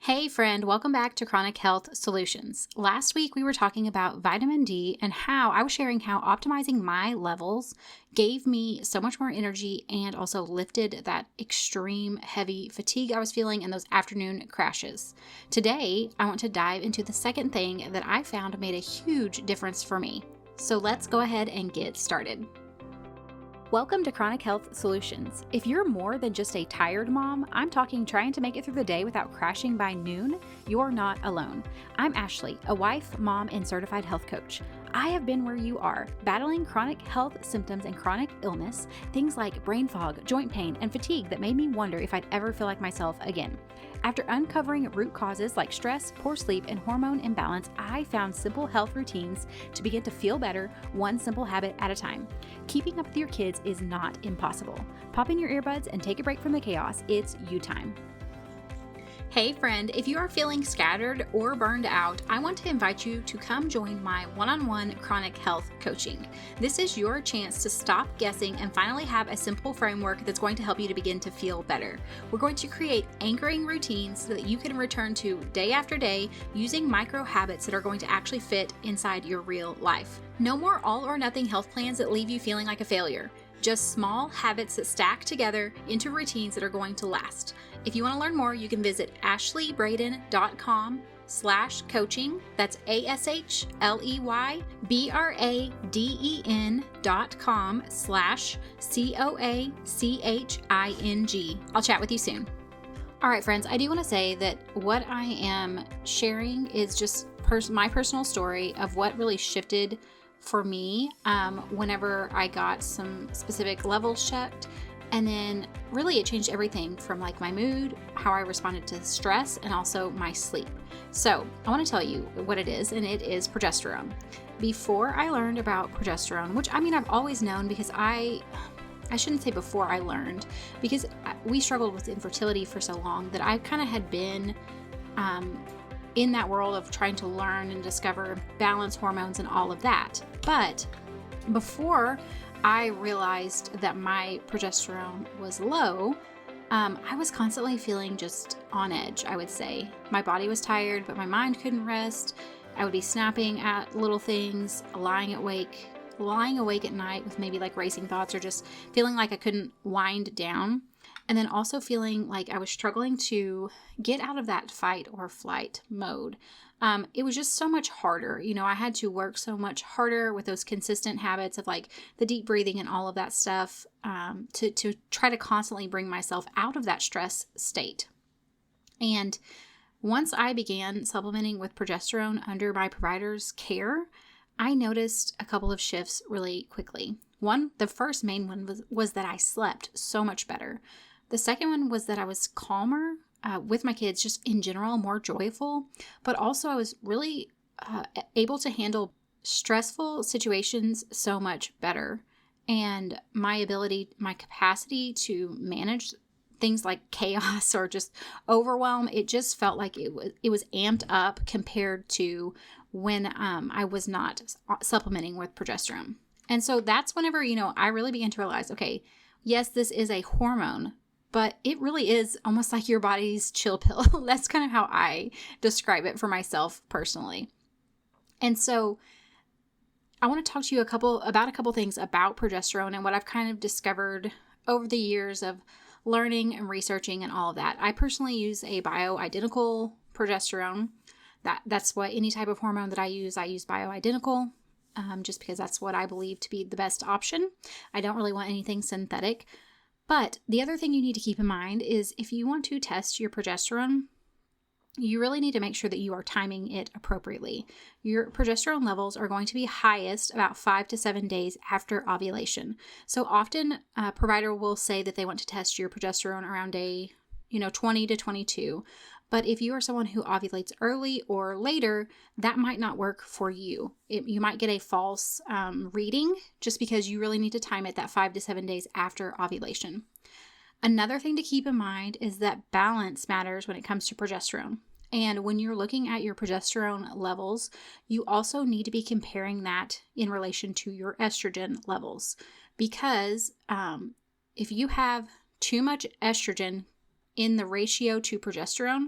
Hey friend, welcome back to Chronic Health Solutions. Last week we were talking about vitamin D and how I was sharing how optimizing my levels gave me so much more energy and also lifted that extreme heavy fatigue I was feeling in those afternoon crashes. Today, I want to dive into the second thing that I found made a huge difference for me. So let's go ahead and get started. Welcome to Chronic Health Solutions. If you're more than just a tired mom, I'm talking trying to make it through the day without crashing by noon, you're not alone. I'm Ashley, a wife, mom, and certified health coach. I have been where you are, battling chronic health symptoms and chronic illness, things like brain fog, joint pain, and fatigue that made me wonder if I'd ever feel like myself again. After uncovering root causes like stress, poor sleep, and hormone imbalance, I found simple health routines to begin to feel better, one simple habit at a time. Keeping up with your kids is not impossible. Pop in your earbuds and take a break from the chaos. It's you time. Hey friend, if you are feeling scattered or burned out, I want to invite you to come join my one-on-one chronic health coaching. This is your chance to stop guessing and finally have a simple framework that's going to help you to begin to feel better. We're going to create anchoring routines so that you can return to day after day using micro habits that are going to actually fit inside your real life. No more all or nothing health plans that leave you feeling like a failure. Just small habits that stack together into routines that are going to last. If you want to learn more, you can visit ashleybraden.com/coaching. That's ASHLEYBRADEN.com/COACHING. I'll chat with you soon. All right, friends, I do want to say that what I am sharing is just my personal story of what really shifted for me whenever I got some specific levels checked. And then really it changed everything from like my mood, how I responded to stress, and also my sleep. So I want to tell you what it is, and it is progesterone. Before I learned about progesterone, which I've always known because I shouldn't say before I learned, because we struggled with infertility for so long that I kind of had been in that world of trying to learn and discover balance hormones and all of that. But before I realized that my progesterone was low, I was constantly feeling just on edge, I would say. My body was tired, but my mind couldn't rest. I would be snapping at little things, lying awake at night with maybe like racing thoughts or just feeling like I couldn't wind down. And then also feeling like I was struggling to get out of that fight or flight mode. It was just so much harder. I had to work so much harder with those consistent habits of like the deep breathing and all of that stuff to try to constantly bring myself out of that stress state. And once I began supplementing with progesterone under my provider's care, I noticed a couple of shifts really quickly. The first main one was that I slept so much better. The second one was that I was calmer with my kids, just in general, more joyful, but also I was really able to handle stressful situations so much better. And my capacity to manage things like chaos or just overwhelm, it just felt like it was amped up compared to when I was not supplementing with progesterone. And so that's whenever, I really began to realize, okay, yes, this is a hormone, but it really is almost like your body's chill pill. That's kind of how I describe it for myself personally. And so I want to talk to you about a couple things about progesterone and what I've kind of discovered over the years of learning and researching and all of that. I personally use a bioidentical progesterone. That's what any type of hormone that I use bioidentical. Just because that's what I believe to be the best option. I don't really want anything synthetic. But the other thing you need to keep in mind is if you want to test your progesterone, you really need to make sure that you are timing it appropriately. Your progesterone levels are going to be highest about 5 to 7 days after ovulation. So often a provider will say that they want to test your progesterone around day 20 to 22. But if you are someone who ovulates early or later, that might not work for you. You might get a false reading just because you really need to time it that 5 to 7 days after ovulation. Another thing to keep in mind is that balance matters when it comes to progesterone. And when you're looking at your progesterone levels, you also need to be comparing that in relation to your estrogen levels. Because if you have too much estrogen in the ratio to progesterone,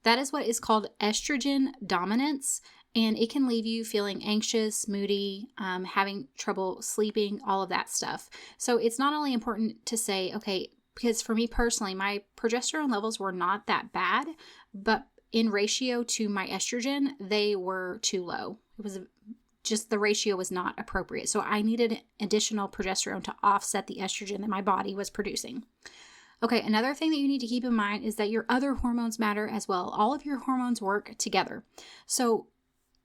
That is what is called estrogen dominance, and it can leave you feeling anxious, moody, having trouble sleeping, all of that stuff. So it's not only important to say, okay, because for me personally, my progesterone levels were not that bad, but in ratio to my estrogen, they were too low. It was just the ratio was not appropriate. So I needed additional progesterone to offset the estrogen that my body was producing. Okay, another thing that you need to keep in mind is that your other hormones matter as well. All of your hormones work together. So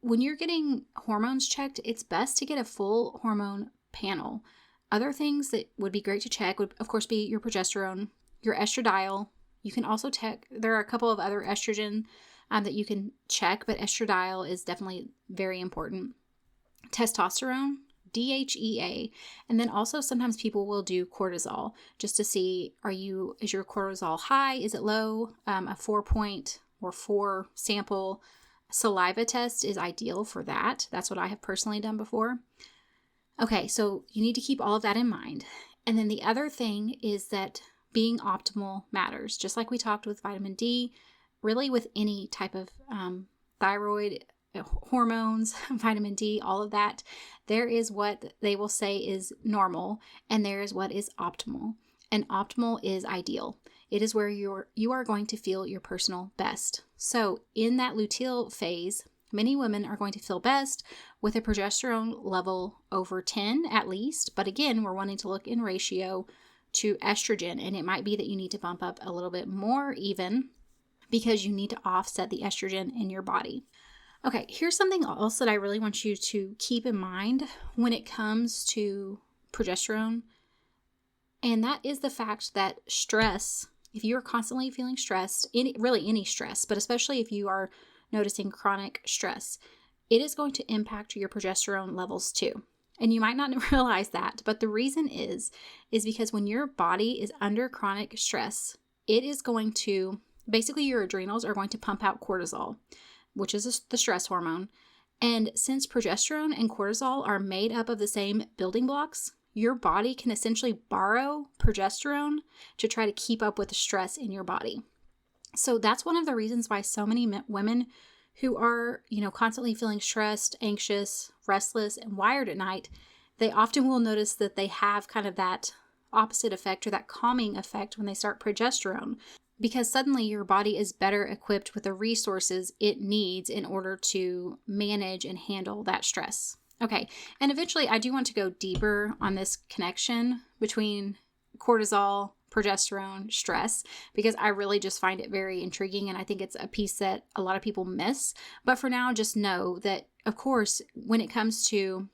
when you're getting hormones checked, it's best to get a full hormone panel. Other things that would be great to check would, of course, be your progesterone, your estradiol. You can also check, there are a couple of other estrogen that you can check, but estradiol is definitely very important. Testosterone, DHEA, and then also sometimes people will do cortisol just to see, is your cortisol high? Is it low? A 4-point or 4 sample saliva test is ideal for that. That's what I have personally done before. Okay, so you need to keep all of that in mind. And then the other thing is that being optimal matters. Just like we talked with vitamin D, really with any type of thyroid hormones, vitamin D, all of that, there is what they will say is normal, and there is what is optimal. And optimal is ideal. It is where you are going to feel your personal best. So in that luteal phase, many women are going to feel best with a progesterone level over 10 at least. But again, we're wanting to look in ratio to estrogen, and it might be that you need to bump up a little bit more even because you need to offset the estrogen in your body. Okay, here's something else that I really want you to keep in mind when it comes to progesterone, and that is the fact that stress, if you're constantly feeling stressed, any stress, but especially if you are noticing chronic stress, it is going to impact your progesterone levels too. And you might not realize that, but the reason is because when your body is under chronic stress, it is going to, basically your adrenals are going to pump out cortisol, which is the stress hormone. And since progesterone and cortisol are made up of the same building blocks, your body can essentially borrow progesterone to try to keep up with the stress in your body. So that's one of the reasons why so many women who are, constantly feeling stressed, anxious, restless, and wired at night, they often will notice that they have kind of that opposite effect or that calming effect when they start progesterone, because suddenly your body is better equipped with the resources it needs in order to manage and handle that stress. Okay, and eventually I do want to go deeper on this connection between cortisol, progesterone, stress, because I really just find it very intriguing, and I think it's a piece that a lot of people miss. But for now, just know that, of course, when it comes to,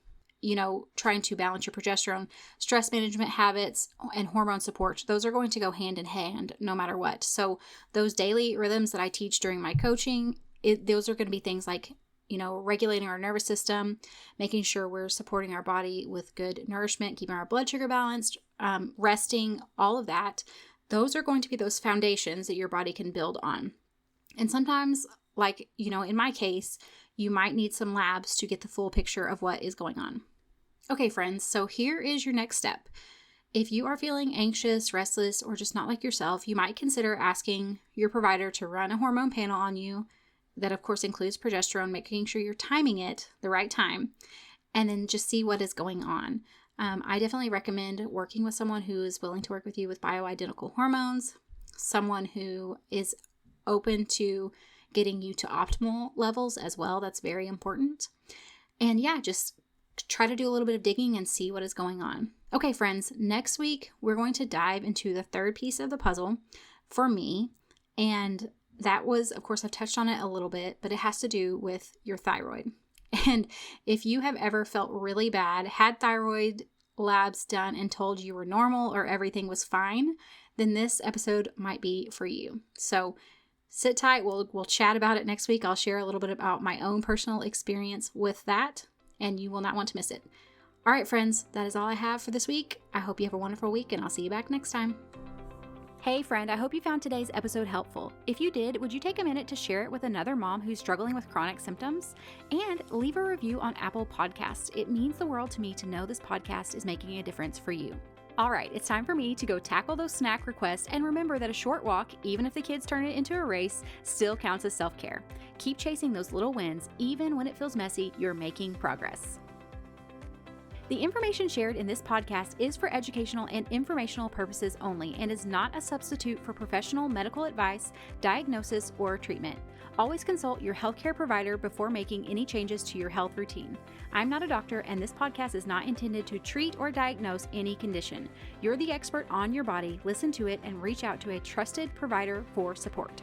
trying to balance your progesterone, stress management habits and hormone support, those are going to go hand in hand no matter what. So those daily rhythms that I teach during my coaching, those are going to be things like, regulating our nervous system, making sure we're supporting our body with good nourishment, keeping our blood sugar balanced, resting, all of that. Those are going to be those foundations that your body can build on. And sometimes, like, in my case, you might need some labs to get the full picture of what is going on. Okay, friends, so here is your next step. If you are feeling anxious, restless, or just not like yourself, you might consider asking your provider to run a hormone panel on you. That, of course, includes progesterone, making sure you're timing it the right time, and then just see what is going on. I definitely recommend working with someone who is willing to work with you with bioidentical hormones, someone who is open to getting you to optimal levels as well. That's very important. And yeah, just try to do a little bit of digging and see what is going on. Okay, friends, next week, we're going to dive into the third piece of the puzzle for me. And that was, of course, I've touched on it a little bit, but it has to do with your thyroid. And if you have ever felt really bad, had thyroid labs done and told you were normal or everything was fine, then this episode might be for you. So sit tight. We'll chat about it next week. I'll share a little bit about my own personal experience with that, and you will not want to miss it. All right, friends, that is all I have for this week. I hope you have a wonderful week, and I'll see you back next time. Hey friend, I hope you found today's episode helpful. If you did, would you take a minute to share it with another mom who's struggling with chronic symptoms? And leave a review on Apple Podcasts. It means the world to me to know this podcast is making a difference for you. All right, it's time for me to go tackle those snack requests, and remember that a short walk, even if the kids turn it into a race, still counts as self-care. Keep chasing those little wins. Even when it feels messy, you're making progress. The information shared in this podcast is for educational and informational purposes only and is not a substitute for professional medical advice, diagnosis, or treatment. Always consult your healthcare provider before making any changes to your health routine. I'm not a doctor, and this podcast is not intended to treat or diagnose any condition. You're the expert on your body. Listen to it and reach out to a trusted provider for support.